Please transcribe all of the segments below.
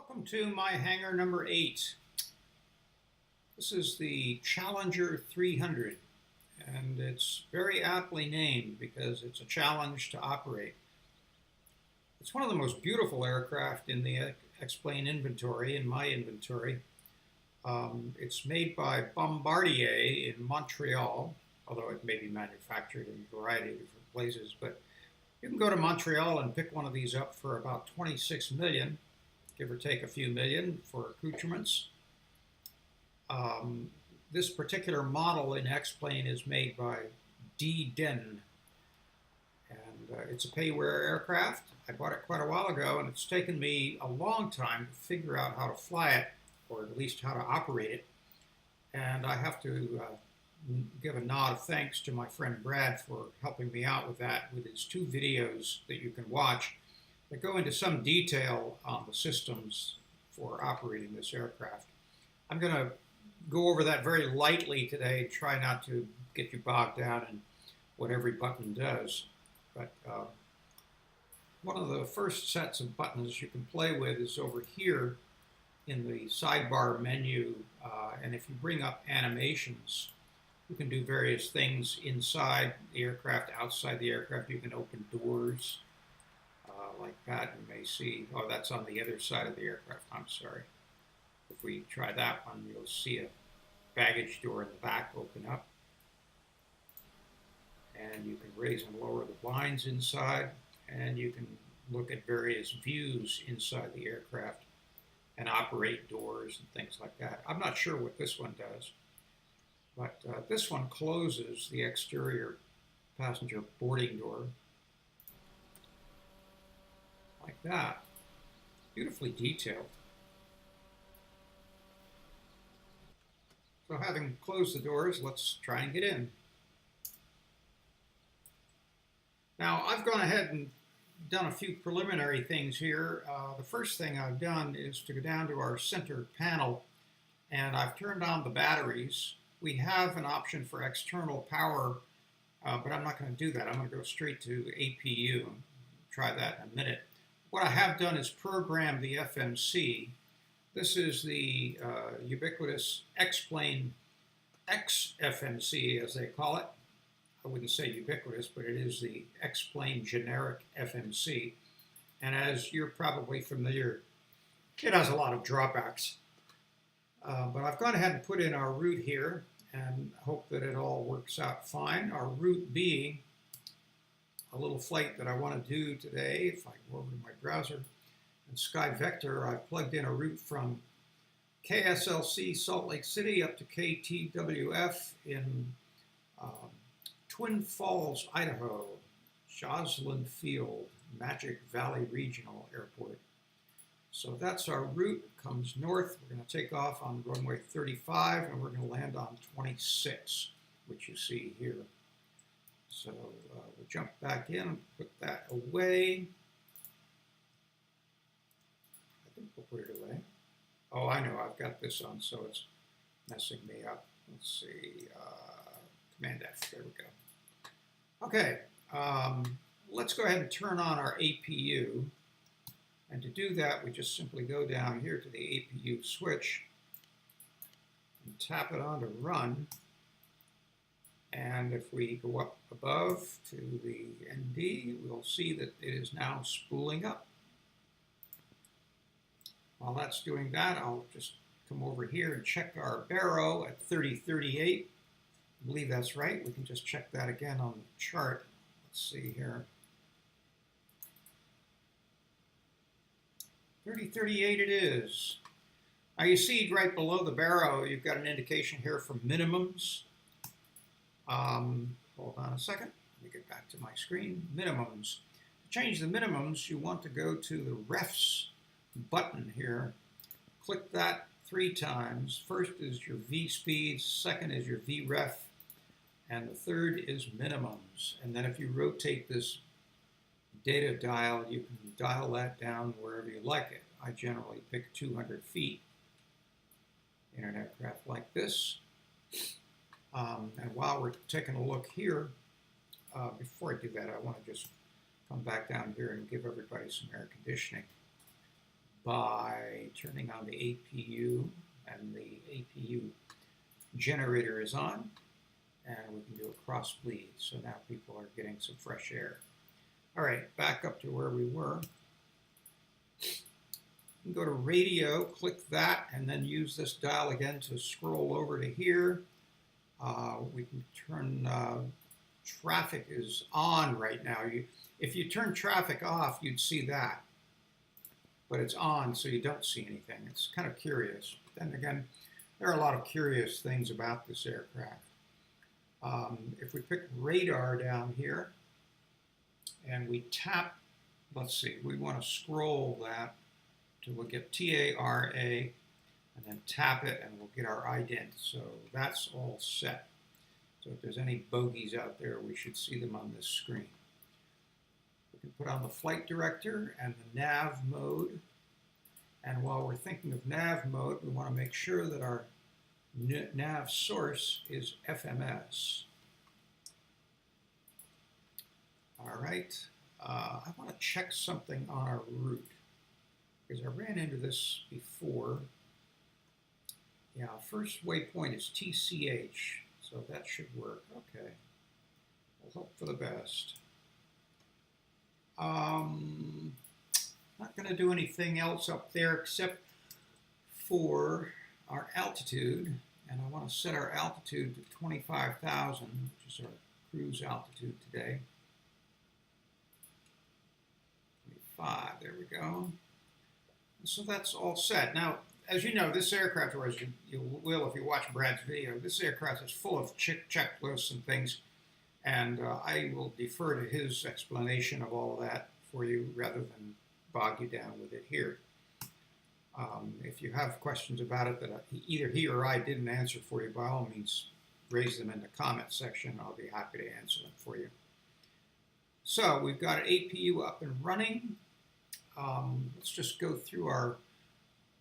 Welcome to my hangar number 8. This is the Challenger 300, and it's very aptly named because it's a challenge to operate. It's one of the most beautiful aircraft in the X-Plane inventory, in my inventory. It's made by Bombardier in Montreal, although it may be manufactured in a variety of different places. But you can go to Montreal and pick one of these up for about $26 million. Give or take a few million for accoutrements. This particular model in X-Plane is made by D-Den, and it's a pay-wear aircraft. I bought it quite a while ago, and it's taken me a long time to figure out how to fly it, or at least how to operate it. And I have to give a nod of thanks to my friend Brad for helping me out with that, with his 2 videos that you can watch that go into some detail on the systems for operating this aircraft. I'm going to go over that very lightly today, try not to get you bogged down in what every button does. But one of the first sets of buttons you can play with is over here in the sidebar menu, and if you bring up animations, you can do various things inside the aircraft, outside the aircraft. You can open doors. Like that, you may see, oh, that's on the other side of the aircraft, I'm sorry. If we try that one, you'll see a baggage door in the back open up. And you can raise and lower the blinds inside, and you can look at various views inside the aircraft and operate doors and things like that. I'm not sure what this one does, but this one closes the exterior passenger boarding door. Like that. Beautifully detailed. So having closed the doors, let's try and get in. Now I've gone ahead and done a few preliminary things here. The first thing I've done is to go down to our center panel, and I've turned on the batteries. We have an option for external power, but I'm not going to do that. I'm going to go straight to APU and try that in a minute. What I have done is program the FMC. This is the ubiquitous X-Plane XFMC, as they call it. I wouldn't say ubiquitous, but it is the X-Plane generic FMC. And as you're probably familiar, it has a lot of drawbacks. But I've gone ahead and put in our route here and hope that it all works out fine. Our route being a little flight that I want to do today. If I go over to my browser and Sky Vector, I've plugged in a route from KSLC Salt Lake City up to KTWF in Twin Falls, Idaho, Joslyn Field, Magic Valley Regional Airport. So that's our route. It comes north. We're going to take off on runway 35, and we're going to land on 26, which you see here. So we'll jump back in, put that away. I think we'll put it away. Oh, I know, I've got this on, so it's messing me up. Let's see, Command F, there we go. Okay, let's go ahead and turn on our APU. And to do that, we just simply go down here to the APU switch and tap it on to run. And if we go up above to the ND, we'll see that it is now spooling up. While that's doing that, I'll just come over here and check our baro at 3038. I believe that's right. We can just check that again on the chart. Let's see here. 3038 it is. Now you see right below the baro, you've got an indication here for minimums. Hold on a second. Let me get back to my screen. Minimums. To change the minimums, you want to go to the refs button here. Click that 3 times. First is your V speed, second is your V ref, and the third is minimums. And then if you rotate this data dial, you can dial that down wherever you like it. I generally pick 200 feet in an aircraft like this. And while we're taking a look here, before I do that, I want to just come back down here and give everybody some air conditioning. by turning on the APU, and the APU generator is on, and we can do a cross bleed. So now people are getting some fresh air. All right, back up to where we were. You can go to radio, click that, and then use this dial again to scroll over to here. We can turn traffic is on right now. If you turn traffic off, you'd see that. But it's on, so you don't see anything. It's kind of curious. But then again, there are a lot of curious things about this aircraft. If we pick radar down here, and we tap, let's see, we want to scroll that to we'll get TARA, and then tap it, and we'll get our ident. So that's all set. So if there's any bogeys out there, we should see them on this screen. We can put on the flight director and the nav mode. And while we're thinking of nav mode, we want to make sure that our nav source is FMS. All right. I want to check something on our route, because I ran into this before. Yeah, first waypoint is TCH, so that should work. Okay, we'll hope for the best. Not going to do anything else up there except for our altitude, and I want to set our altitude to 25,000, which is our cruise altitude today. 25, there we go. So that's all set. Now, as you know, this aircraft, or as you will if you watch Brad's video, this aircraft is full of checklists and things, and I will defer to his explanation of all of that for you rather than bog you down with it here. If you have questions about it that either he or I didn't answer for you, by all means, raise them in the comment section. I'll be happy to answer them for you. So we've got an APU up and running. Let's just go through our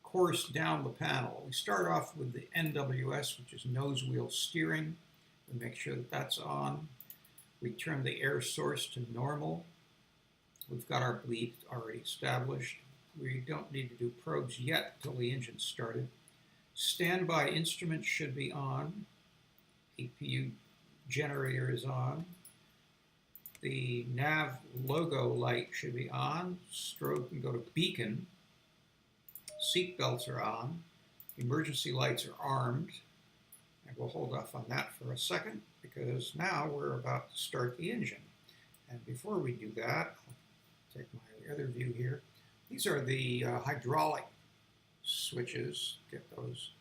course down the panel. We start off with the NWS, which is nose wheel steering. We make sure that that's on. We turn the air source to normal. We've got our bleed already established. We don't need to do probes yet until the engine's started. Standby instruments should be on. APU generator is on. The nav logo light should be on. Strobe can go to beacon. Seat belts are on. Emergency lights are armed. And we'll hold off on that for a second because now we're about to start the engine. And before we do that, I'll take my other view here. These are the hydraulic switches. Get those,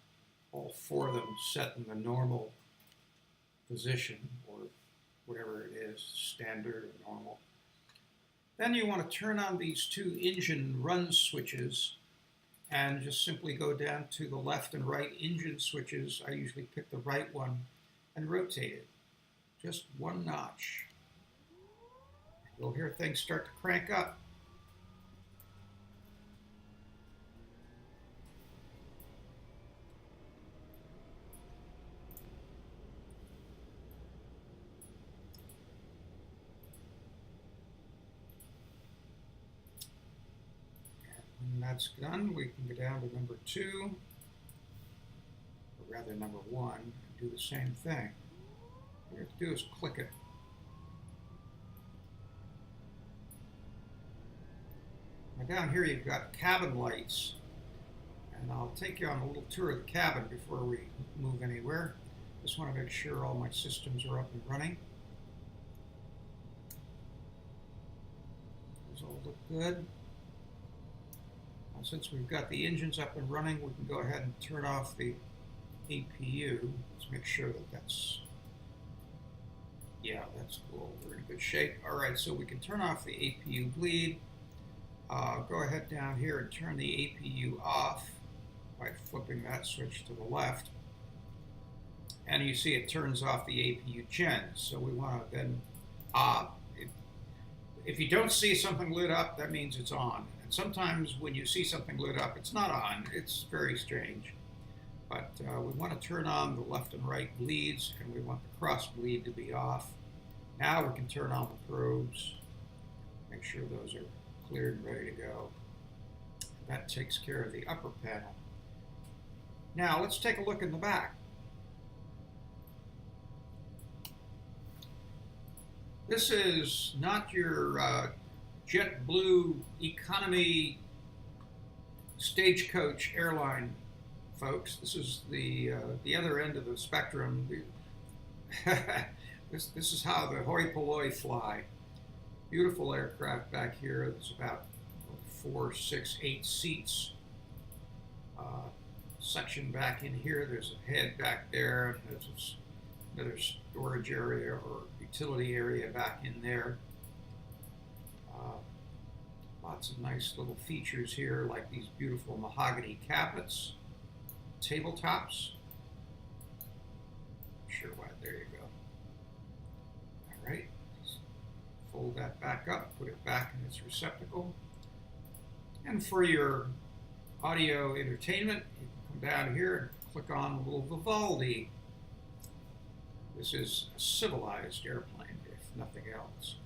all four of them, set in the normal position, or whatever it is, standard or normal. Then you want to turn on these two engine run switches and just simply go down to the left and right engine switches. I usually pick the right one and rotate it just one notch. You'll hear things start to crank up. When that's done, we can go down to number 2, or rather number 1, and do the same thing. What you have to do is click it. Now down here you've got cabin lights, and I'll take you on a little tour of the cabin before we move anywhere. Just want to make sure all my systems are up and running. Those all look good. Now, since we've got the engines up and running, we can go ahead and turn off the APU. Let's make sure that that's, yeah, that's cool. We're in good shape. All right, so we can turn off the APU bleed. Go ahead down here and turn the APU off by flipping that switch to the left. And you see it turns off the APU gen. So we want to then, if you don't see something lit up, that means it's on. And sometimes when you see something lit up, it's not on. It's very strange. But we want to turn on the left and right bleeds, and we want the cross bleed to be off. Now we can turn on the probes, make sure those are cleared and ready to go. That takes care of the upper panel. Now let's take a look in the back. This is not your JetBlue economy stagecoach airline, folks. This is the other end of the spectrum. This is how the hoi polloi fly. Beautiful aircraft back here. There's about 4, 6, 8 seats. Section back in here. There's a head back there, and there's another storage area or utility area back in there. Lots of nice little features here, like these beautiful mahogany cabinets, tabletops. Sure why, there you go. All right, just fold that back up, put it back in its receptacle. And for your audio entertainment, you can come down here and click on a little Vivaldi. This is a civilized airplane, if nothing else.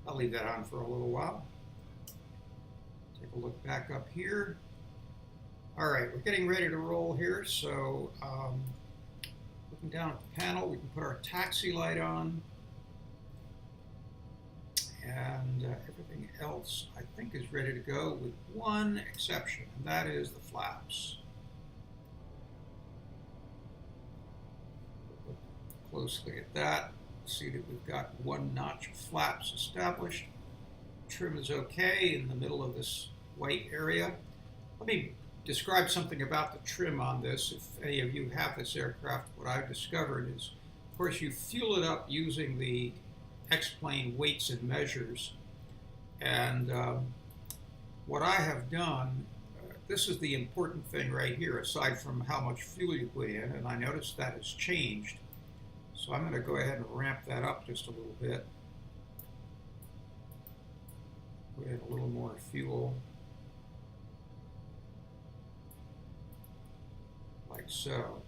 I'll leave that on for a little while. Take a look back up here. All right, we're getting ready to roll here, so looking down at the panel, we can put our taxi light on. And everything else, I think, is ready to go with one exception, and that is the flaps. Look closely at that. See that we've got one notch of flaps established. Trim is okay in the middle of this white area. Let me describe something about the trim on this. If any of you have this aircraft, what I've discovered is, of course, you fuel it up using the X-plane weights and measures. And what I have done, this is the important thing right here, aside from how much fuel you put in, and I noticed that has changed. So I'm going to go ahead and ramp that up just a little bit. Put in a little more fuel. Like so.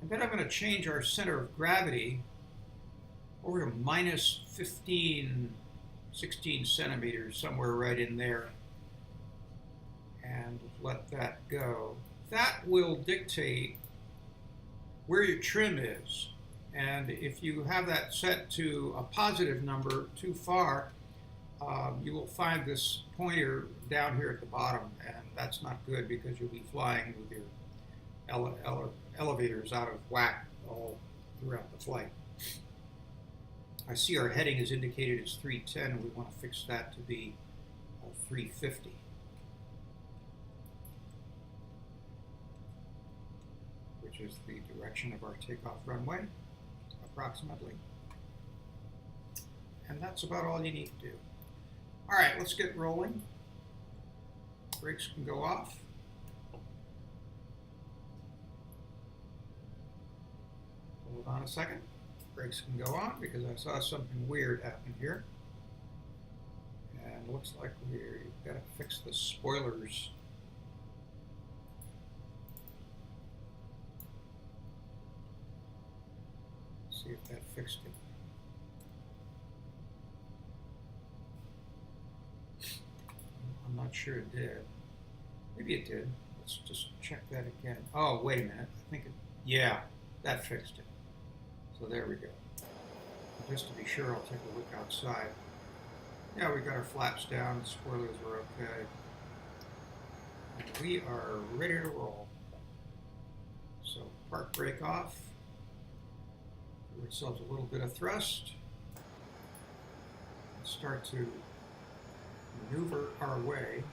And then I'm going to change our center of gravity over to minus 15, 16 centimeters, somewhere right in there. And let that go. That will dictate where your trim is. And if you have that set to a positive number too far, you will find this pointer down here at the bottom, and that's not good because you'll be flying with your elevators out of whack all throughout the flight. I see our heading is indicated as 310, and we want to fix that to be 350. Which is the direction of our takeoff runway, approximately. And that's about all you need to do. All right, let's get rolling. Brakes can go off. Hold on a second. Brakes can go on because I saw something weird happen here. And it looks like we've got to fix the spoilers. See if that fixed it. I'm not sure it did. Maybe it did. Let's just check that again. Oh, wait a minute. I think it, yeah, that fixed it. So there we go. Just to be sure, I'll take a look outside. Yeah, we got our flaps down, the spoilers are okay. And we are ready to roll. So park brake off. Give ourselves a little bit of thrust. Start to maneuver our way.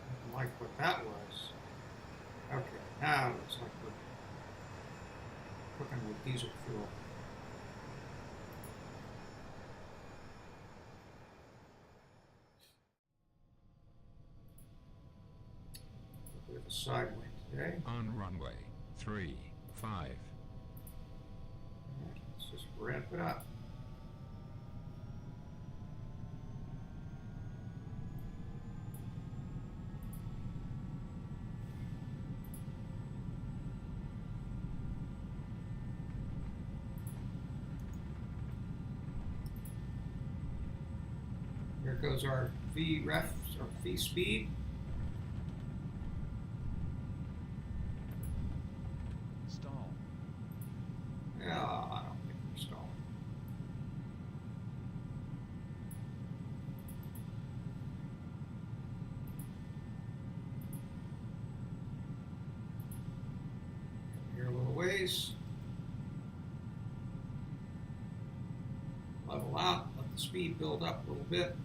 Didn't like what that was. Okay, now it looks like we're cooking with diesel fuel. A bit of a side wind today. On runway 35. Let's just ramp it up. There goes our VREF, or V speed. Stall. Yeah, I don't think we're stalling. Here a little ways. Level out, let the speed build up a little bit.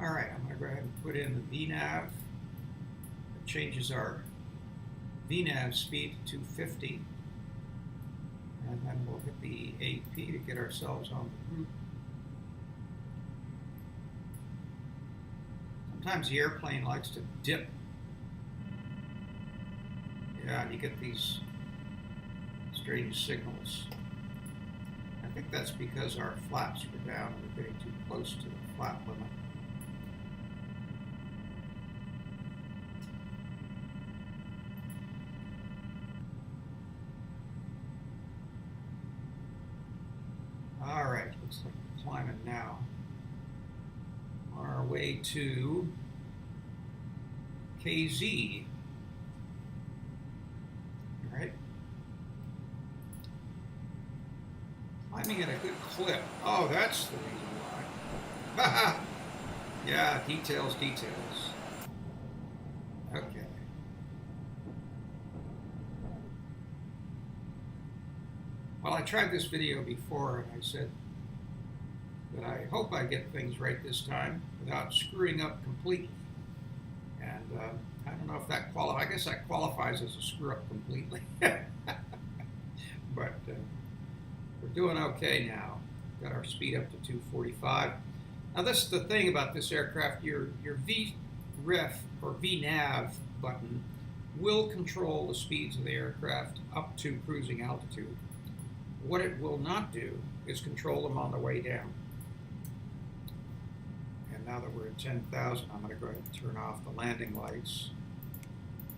All right, I'm going to go ahead and put in the VNAV. It changes our VNAV speed to 250. And then we'll hit the AP to get ourselves on the route. Sometimes the airplane likes to dip. Yeah, and you get these strange signals. I think that's because our flaps are down and we're getting too close to the flap limit. All right, looks like we're climbing now. On our way to KZ. All right. Climbing at a good clip. Oh, that's the reason why. Yeah, details, details. Okay. Well, I tried this video before and I said that I hope I get things right this time without screwing up completely. And I don't know if that qualifies. I guess that qualifies as a screw up completely. But we're doing okay now. Got our speed up to 245. Now this is the thing about this aircraft. Your VREF or VNAV button will control the speeds of the aircraft up to cruising altitude. What it will not do is control them on the way down. And now that we're at 10,000, I'm going to go ahead and turn off the landing lights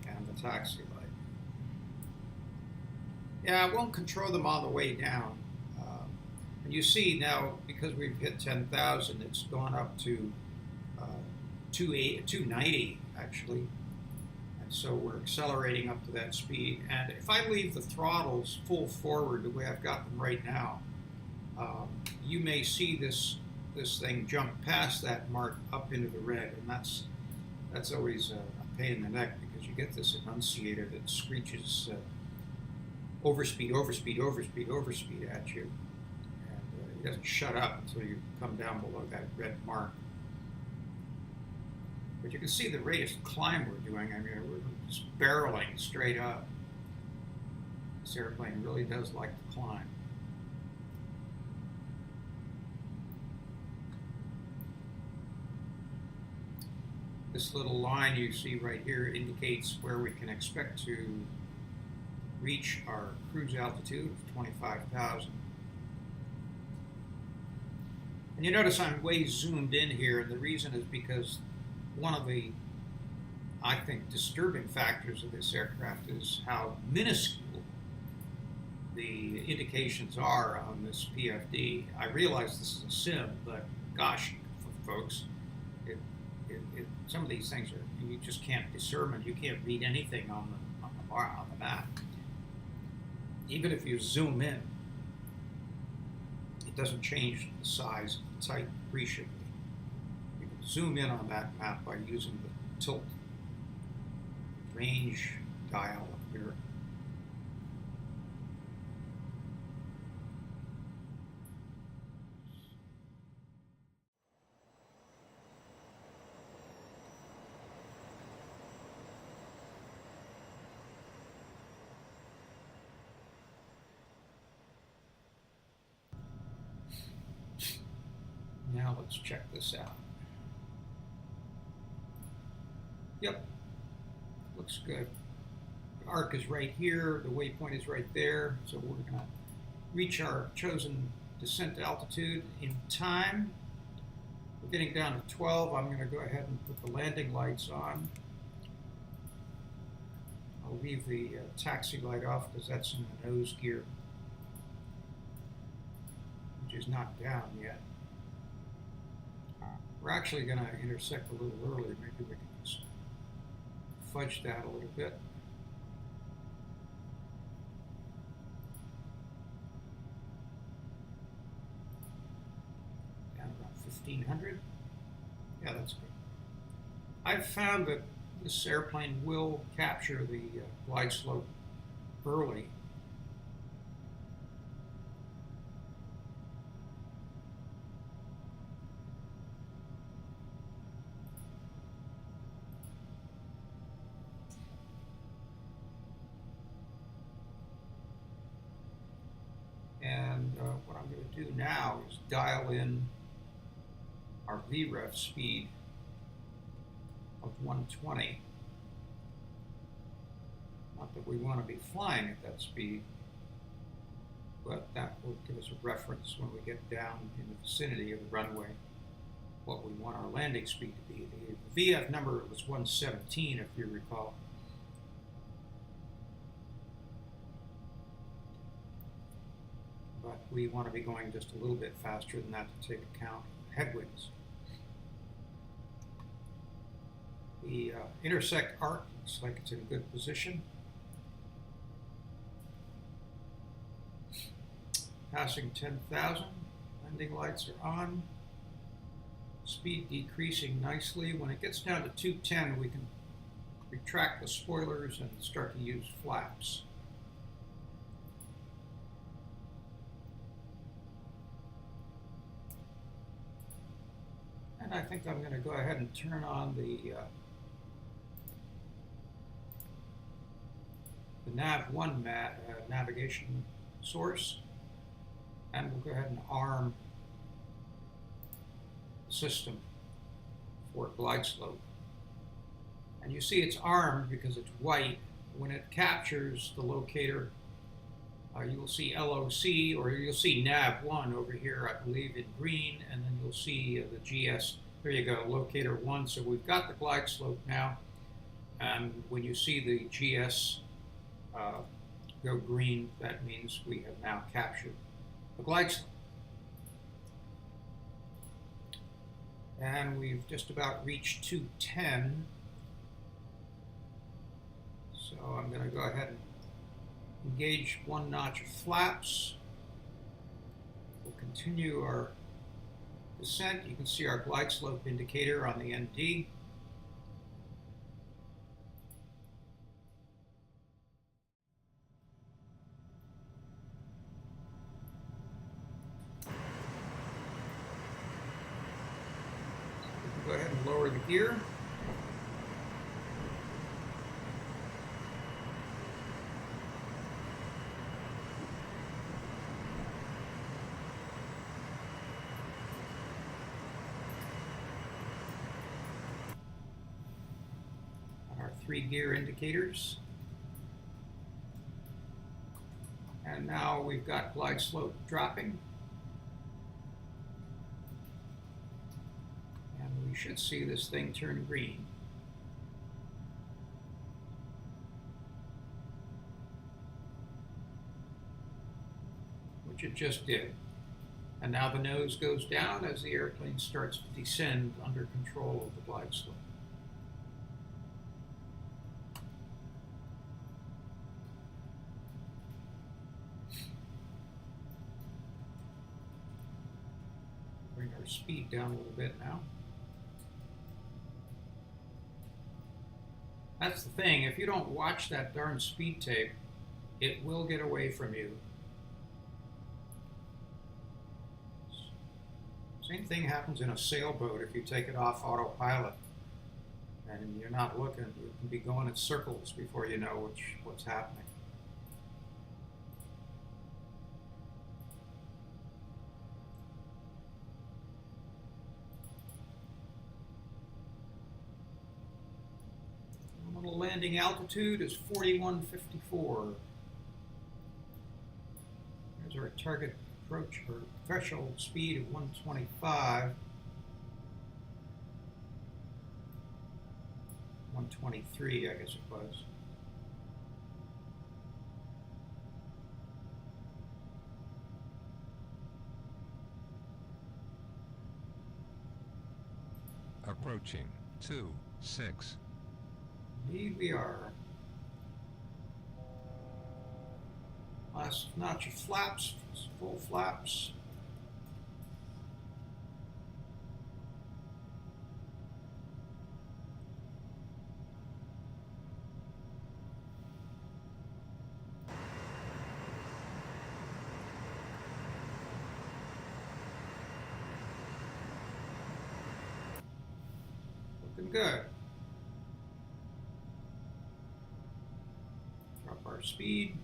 and the taxi light. Yeah, it won't control them on the way down. And you see now, because we've hit 10,000, it's gone up to 290 actually. So we're accelerating up to that speed. And if I leave the throttles full forward the way I've got them right now, you may see this thing jump past that mark up into the red. And that's always a pain in the neck because you get this annunciator that screeches overspeed, overspeed, overspeed, overspeed at you. And it doesn't shut up until you come down below that red mark. But you can see the rate of climb we're doing. I mean, we're just barreling straight up. This airplane really does like to climb. This little line you see right here indicates where we can expect to reach our cruise altitude of 25,000. And you notice I'm way zoomed in here, and the reason is because one of the, I think, disturbing factors of this aircraft is how minuscule the indications are on this PFD. I realize this is a sim, but gosh, folks, some of these things are, you just can't discern them. You can't read anything on the map. Even if you zoom in, it doesn't change the size of the type appreciably. You can zoom in on that map by using the tilt range dial up here. Now let's check this out. Yep, looks good. The arc is right here, the waypoint is right there, so we're going to reach our chosen descent altitude in time. We're getting down to 12. I'm going to go ahead and put the landing lights on. I'll leave the taxi light off because that's in the nose gear, which is not down yet. We're actually going to intersect a little early. Maybe we can just fudge that a little bit. Down about 1500. Yeah, that's good. I've found that this airplane will capture the glide slope early. And what I'm going to do now is dial in our VREF speed of 120. Not that we want to be flying at that speed, but that will give us a reference when we get down in the vicinity of the runway, what we want our landing speed to be. The VF number was 117, if you recall. But we want to be going just a little bit faster than that to take account of headwinds. The intersect arc looks like it's in a good position. Passing 10,000, landing lights are on. Speed decreasing nicely. When it gets down to 210, we can retract the spoilers and start to use flaps. And I think I'm going to go ahead and turn on the nav1 navigation source, and we'll go ahead and arm the system for glide slope. And you see it's armed because it's white. When it captures the locator, you will see LOC, or you'll see nav1 over here, I believe, in green, and then you'll see the GS. There you go, locator 1. So we've got the glide slope now, and when you see the GS go green, that means we have now captured the glide slope. And we've just about reached 210. So I'm going to go ahead and engage one notch of flaps. We'll continue our descent. You can see our glide slope indicator on the ND. Go ahead and lower the gear. Our 3 gear indicators. And now we've got glide slope dropping. You should see this thing turn green. Which it just did. And now the nose goes down as the airplane starts to descend under control of the glide slope. Bring our speed down a little bit now. That's the thing, if you don't watch that darn speed tape, it will get away from you. Same thing happens in a sailboat if you take it off autopilot and you're not looking. You can be going in circles before you know what's happening. Landing altitude is 4154. There's our target approach or threshold speed of 125. 123, I guess it was. Approaching 26. Indeed we are. Last notch of flaps, full flaps. Looking good. Drop our speed.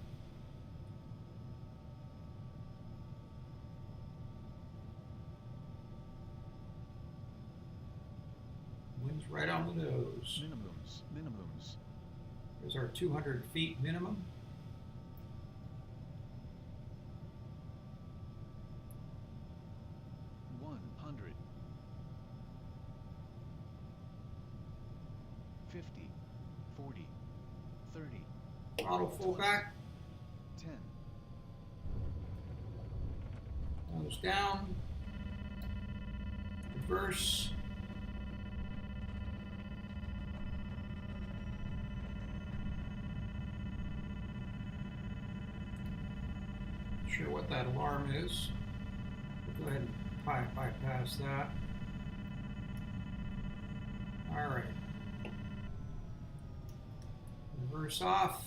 Wind's right on the nose. Minimums. There's our 200 feet minimum. $100. 50, 40, 30, Throttle full back. 10, Nose down. Reverse. Not sure what that alarm is. We'll go ahead and bypass that. All right. Reverse off.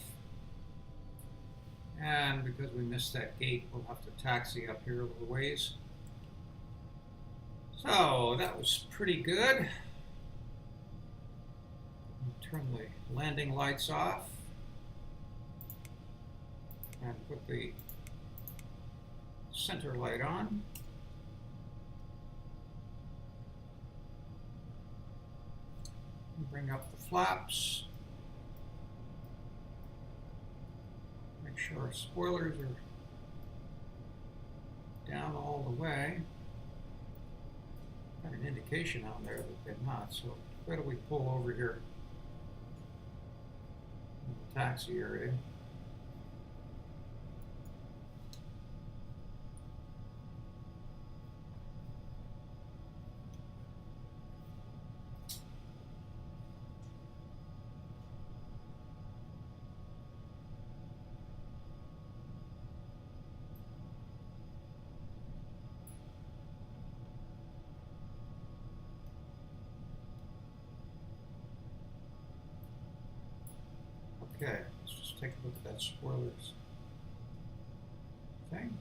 And because we missed that gate, we'll have to taxi up here a little ways. So that was pretty good. Turn the landing lights off and put the center light on. Bring up the flaps. Make sure our spoilers are down all the way. Got an indication on there that they're not, so where do we pull over here in the taxi area? Okay, let's just take a look at that spoilers thing.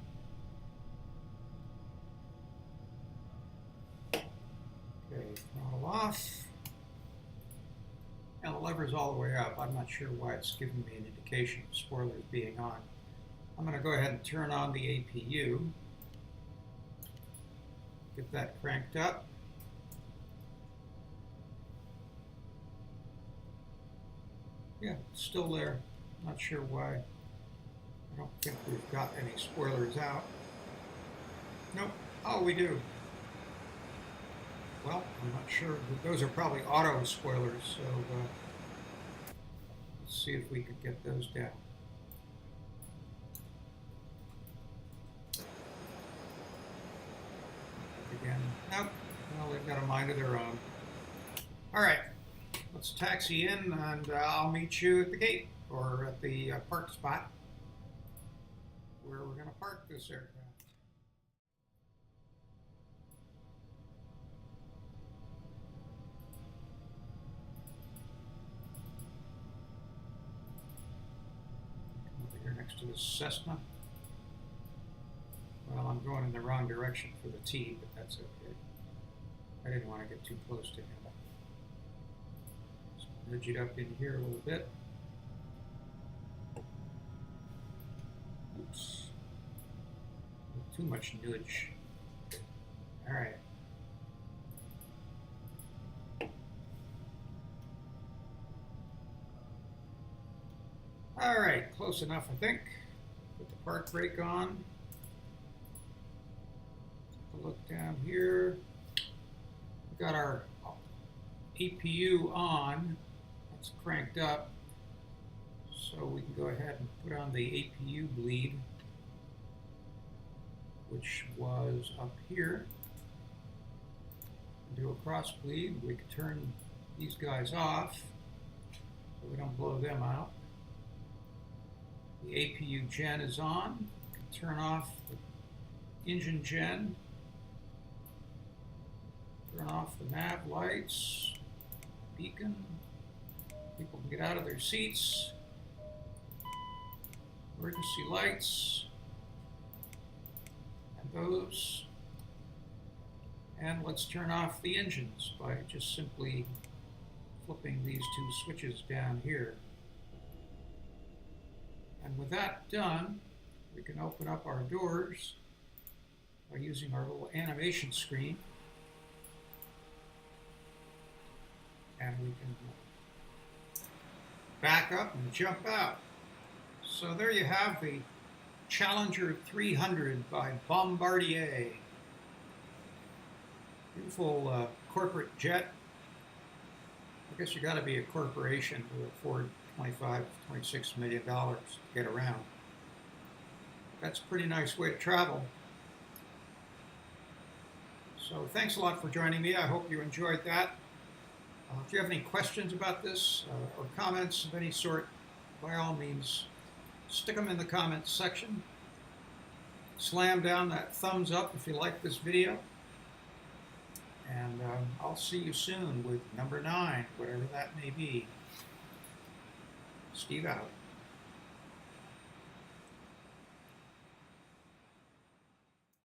Okay, throttle off. Now the lever's all the way up. I'm not sure why it's giving me an indication of spoilers being on. I'm going to go ahead and turn on the APU. Get that cranked up. Yeah, it's still there. Not sure why. I don't think we've got any spoilers out. Nope. Oh, we do. Well, I'm not sure. Those are probably auto spoilers, so let's see if we can get those down. Again, nope. Well, they've got a mind of their own. All right. Let's taxi in, and I'll meet you at the gate or at the park spot where we're going to park this aircraft. Over here next to this Cessna. Well, I'm going in the wrong direction for the T, but that's okay. I didn't want to get too close to him. Nudge it up in here a little bit. Oops. Too much nudge. All right. All right, close enough, I think. Put the park brake on. Take a look down here. We've got our EPU on. it's cranked up, so we can go ahead and put on the APU bleed, which was up here. Do a cross bleed. We can turn these guys off so we don't blow them out. The APU gen is on. We can turn off the engine gen. Turn off the nav lights, beacon. People can get out of their seats. Emergency lights. And those. And let's turn off the engines by just simply flipping these two switches down here. And with that done, we can open up our doors by using our little animation screen. And we can back up and jump out. So there you have the Challenger 300 by Bombardier. Beautiful corporate jet. I guess you got to be a corporation to afford $25, $26 million to get around. That's a pretty nice way to travel. So thanks a lot for joining me. I hope you enjoyed that. If you have any questions about this or comments of any sort, by all means, stick them in the comments section. Slam down that thumbs up if you like this video. And I'll see you soon with number 9, whatever that may be. Steve out.